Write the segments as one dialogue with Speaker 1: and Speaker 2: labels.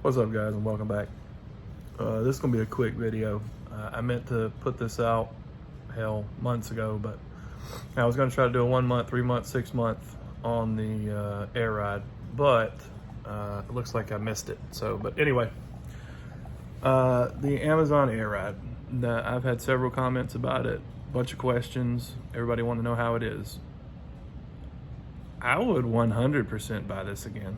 Speaker 1: What's up, guys, and welcome back. This is gonna be a quick video. I meant to put this out months ago, but I was gonna try to do a 1 month, 3 month, 6 month on the air ride, but it looks like I missed it. But anyway, the Amazon air ride. I've had several comments about it, a bunch of questions. Everybody want to know how it is. I would 100% buy this again.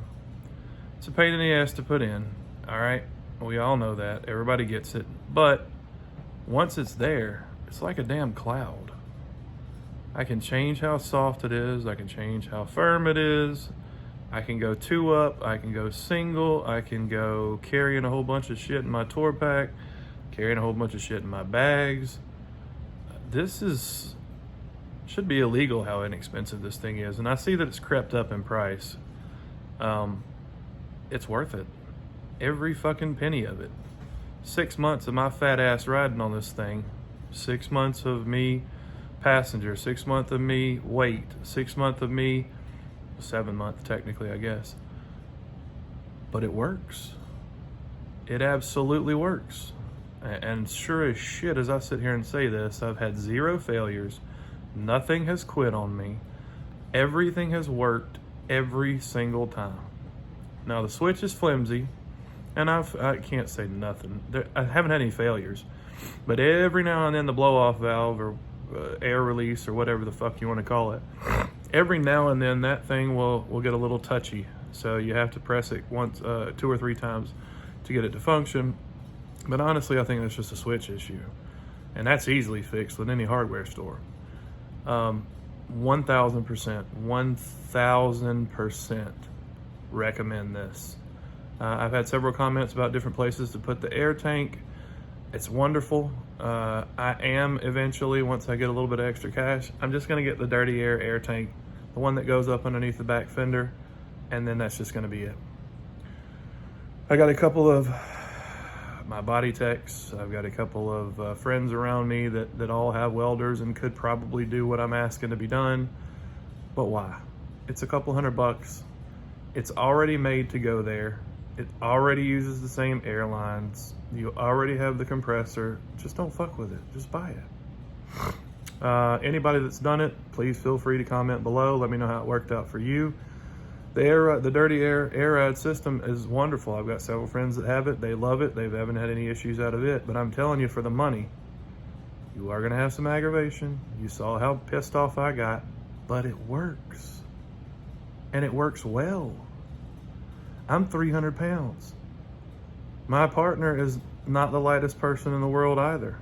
Speaker 1: It's a pain in the ass to put in, all right? We all know that. Everybody gets it. But once it's there, it's like a damn cloud. I can change how soft it is. I can change how firm it is. I can go 2 up. I can go single. I can go carrying a whole bunch of shit in my tour pack, carrying a whole bunch of shit in my bags. Should be illegal how inexpensive this thing is. And I see that it's crept up in price. It's worth it. Every fucking penny of it. 6 months of my fat ass riding on this thing. 6 months of me passenger. 6 months of me wait. 6 months of me, 7 months technically, I guess. But it works. It absolutely works. And sure as shit as I sit here and say this, I've had 0 failures. Nothing has quit on me. Everything has worked every single time. Now the switch is flimsy, and I can't say nothing. I haven't had any failures, but every now and then the blow-off valve or air release or whatever the fuck you want to call it, every now and then that thing will get a little touchy. So you have to press it once, 2 or 3 times to get it to function. But honestly, I think that's just a switch issue, and that's easily fixed with any hardware store. 1000% recommend this. I've had several comments about different places to put the air tank. It's wonderful. I am eventually, once I get a little bit of extra cash, I'm just gonna get the dirty air tank, the one that goes up underneath the back fender, and then that's just gonna be it. I got a couple of my body techs. I've got a couple of friends around me that all have welders and could probably do what I'm asking to be done, but why? It's a couple $100. It's already made to go there. It already uses the same airlines. You already have the compressor. Just don't fuck with it. Just buy it. Anybody that's done it, please feel free to comment below. Let me know how it worked out for you. The dirty air ride system is wonderful. I've got several friends that have it. They love it. They haven't had any issues out of it. But I'm telling you, for the money, you are going to have some aggravation. You saw how pissed off I got. But it works. And it works well. I'm 300 pounds. My partner is not the lightest person in the world either.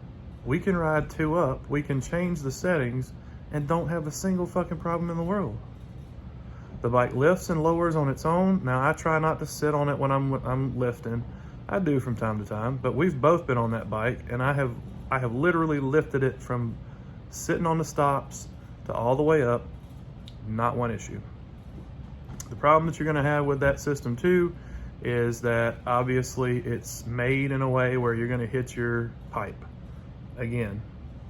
Speaker 1: We can ride 2 up. We can change the settings and don't have a single fucking problem in the world. The bike lifts and lowers on its own. Now, I try not to sit on it when I'm lifting. I do from time to time, but we've both been on that bike, and I have literally lifted it from sitting on the stops to all the way up. Not one issue. The problem that you're going to have with that system too is that obviously it's made in a way where you're going to hit your pipe. Again,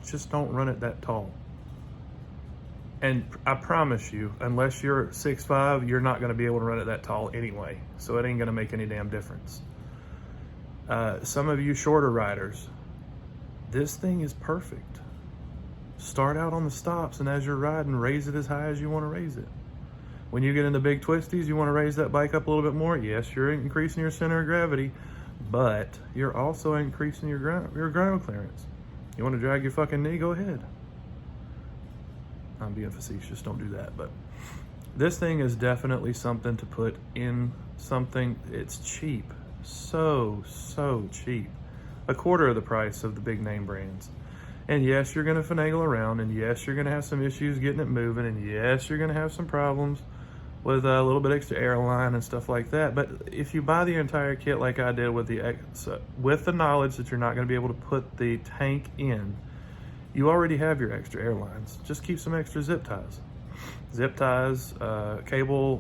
Speaker 1: just don't run it that tall. And I promise you, unless you're 6'5", you're not going to be able to run it that tall anyway. So it ain't going to make any damn difference. Some of you shorter riders, this thing is perfect. Start out on the stops, and as you're riding, raise it as high as you want to raise it. When you get into big twisties, you want to raise that bike up a little bit more. Yes, you're increasing your center of gravity, but you're also increasing your ground clearance. You want to drag your fucking knee? Go ahead. I'm being facetious, don't do that. But this thing is definitely something to put in something. It's cheap, so cheap. A quarter of the price of the big name brands. And yes, you're gonna finagle around, and yes, you're gonna have some issues getting it moving, and yes, you're gonna have some problems with a little bit extra airline and stuff like that. But if you buy the entire kit like I did with the knowledge that you're not gonna be able to put the tank in, you already have your extra airlines. Just keep some extra zip ties. Zip ties, cable,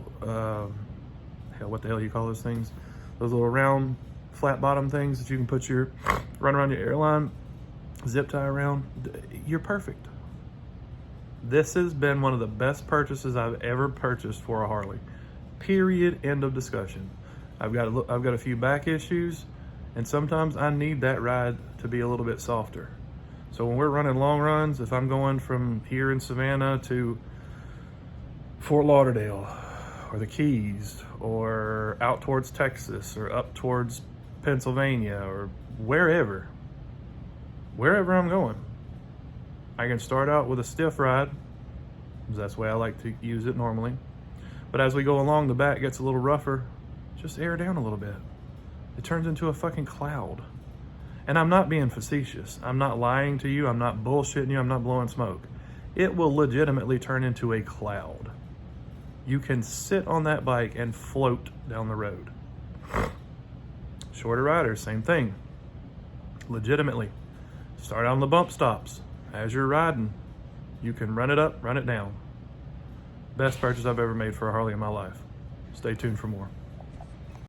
Speaker 1: what the hell you call those things? Those little round, flat bottom things that you can put run around your airline, zip tie around. You're perfect. This has been one of the best purchases I've ever purchased for a Harley. Period. End of discussion. I've got a few back issues, and sometimes I need that ride to be a little bit softer. So when we're running long runs, if I'm going from here in Savannah to Fort Lauderdale or the Keys or out towards Texas or up towards Pennsylvania or wherever I'm going, I can start out with a stiff ride, because that's the way I like to use it normally. But as we go along, the back gets a little rougher. Just air down a little bit. It turns into a fucking cloud. And I'm not being facetious. I'm not lying to you. I'm not bullshitting you. I'm not blowing smoke. It will legitimately turn into a cloud. You can sit on that bike and float down the road. Shorter riders, same thing. Legitimately. Start on the bump stops. As you're riding, you can run it up, run it down. Best purchase I've ever made for a Harley in my life. Stay tuned for more.